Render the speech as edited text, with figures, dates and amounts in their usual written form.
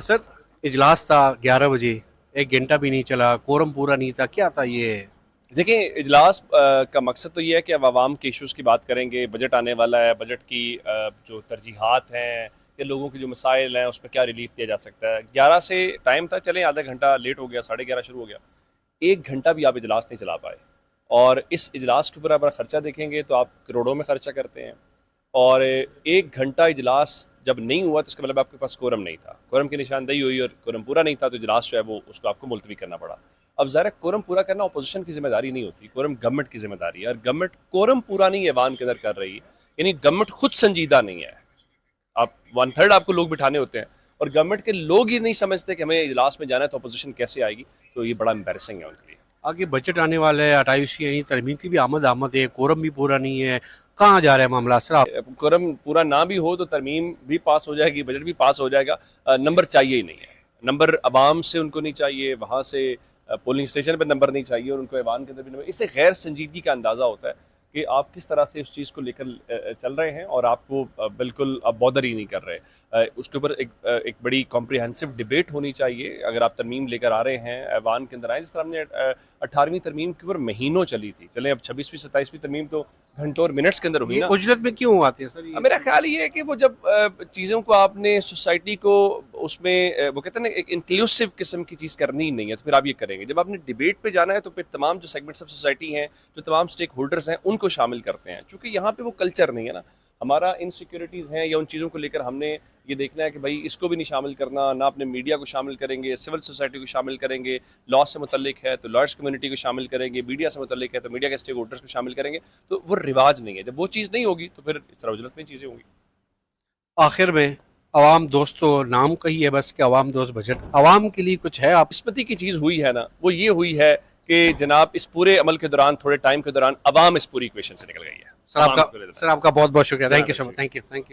Sir, इजलास था 11 बजे, 1 घंटा भी नहीं चला, कोरम पूरा नहीं था, क्या था ये? देखिए इजलास का मकसद तो ये है कि अब आवाम के इश्यूज़ की बात करेंगे। बजट आने वाला है, बजट की जो तरजीहात हैं या लोगों के जो मसाइल हैं उसमें क्या रिलीफ दिया जा सकता है। 11 से टाइम था, चलें आधा घंटा लेट हो गया, 11:30 शुरू हो गया। 1 घंटा भी आप इजलास नहीं चला पाए। और इस इजलास के ऊपर आप खर्चा देखेंगे तो आप करोड़ों में खर्चा करते हैं। और 1 घंटा इजलास जब नहीं हुआ तो इसका मतलब आपके पास कोरम नहीं था, कोरम की निशानदेही हुई और कोरम पूरा नहीं था तो इजलास जो है वो उसको आपको मुलतवी करना पड़ा। अब ज़ाहिर है कोरम पूरा करना अपोजिशन की जिम्मेदारी नहीं होती, कोरम गवर्नमेंट की जिम्मेदारी है। और गवर्नमेंट कोरम पूरा नहीं ऐवान के अंदर कर रही, यानी गवर्नमेंट खुद संजीदा नहीं है। आप 1/3 आपको लोग बिठाने होते हैं और गवर्नमेंट के लोग ही नहीं समझते कि हमें इजलास में जाना है तो अपोजिशन कैसे आएगी। तो ये बड़ा एम्बेरसिंग है उनके लिए। आगे बजट आने वाला है, 28वीं यानी तरमीम की भी आमद आमद है, कोरम भी पूरा नहीं है, कहाँ जा रहा है मामला सर? आप कोरम पूरा ना भी हो तो तरमीम भी पास हो जाएगी, बजट भी पास हो जाएगा। नंबर चाहिए ही नहीं है, नंबर अवाम से उनको नहीं चाहिए, वहाँ से पोलिंग स्टेशन पर नंबर नहीं चाहिए और उनको ऐवान के अंदर भी नंबर। इससे गैर संजीदगी का अंदाज़ा होता है कि आप किस तरह से उस चीज़ को लेकर चल रहे हैं और आपको बिल्कुल अब बॉदर ही नहीं कर रहे। उसके ऊपर एक बड़ी कॉम्प्रिहेंसिव डिबेट होनी चाहिए। अगर आप तरमीम लेकर आ रहे हैं ऐवान के अंदर आए, जिस तरह हमने 18वीं तरमीम के ऊपर महीनों चली थी, चलें अब 26वीं 27वीं तरमीम तो घंटों और मिनट्स के अंदर हुई ये ना। उजलत में क्यों आते हैं सर ये? मेरा ख्याल ये है कि वो जब चीज़ों को आपने सोसाइटी को उसमें वो कहते हैं ना एक इंक्लूसिव किस्म की चीज़ करनी ही नहीं है तो फिर आप ये करेंगे। जब आपने डिबेट पे जाना है तो फिर तमाम जो सेगमेंट्स ऑफ सोसाइटी हैं, जो तमाम स्टेक होल्डर्स हैं, उनको शामिल करते हैं। चूँकि यहाँ पे वो कल्चर नहीं है ना, हमारा इनसिक्योरिटीज़ हैं या उन चीज़ों को लेकर हमने ये देखना है कि भाई इसको भी नहीं शामिल करना, ना अपने मीडिया को शामिल करेंगे, सिविल सोसाइटी को शामिल करेंगे, लॉ से मुतल्लिक है तो लॉयर्स कम्युनिटी को शामिल करेंगे, मीडिया से मुतल्लिक है तो मीडिया के स्टेक होल्डर्स को शामिल करेंगे। तो वो रिवाज नहीं है। जब वो चीज़ नहीं होगी तो फिर इस तरह उजलत में चीज़ें होंगी। आखिर में अवाम दोस्त तो नाम का ही है बस कि अवाम दोस्त बजट, अवाम के लिए कुछ है? आप किस्मती की चीज़ हुई है ना, वो ये हुई है कि जनाब इस पूरे अमल के दौरान, थोड़े टाइम के दौरान, अवाम इस पूरी इक्वेशन से निकल गई है। सर अवाम आपका इस पूरे दौरान। सर आपका बहुत बहुत शुक्रिया। थैंक जनाब you so much. Rashid. Thank you, thank you.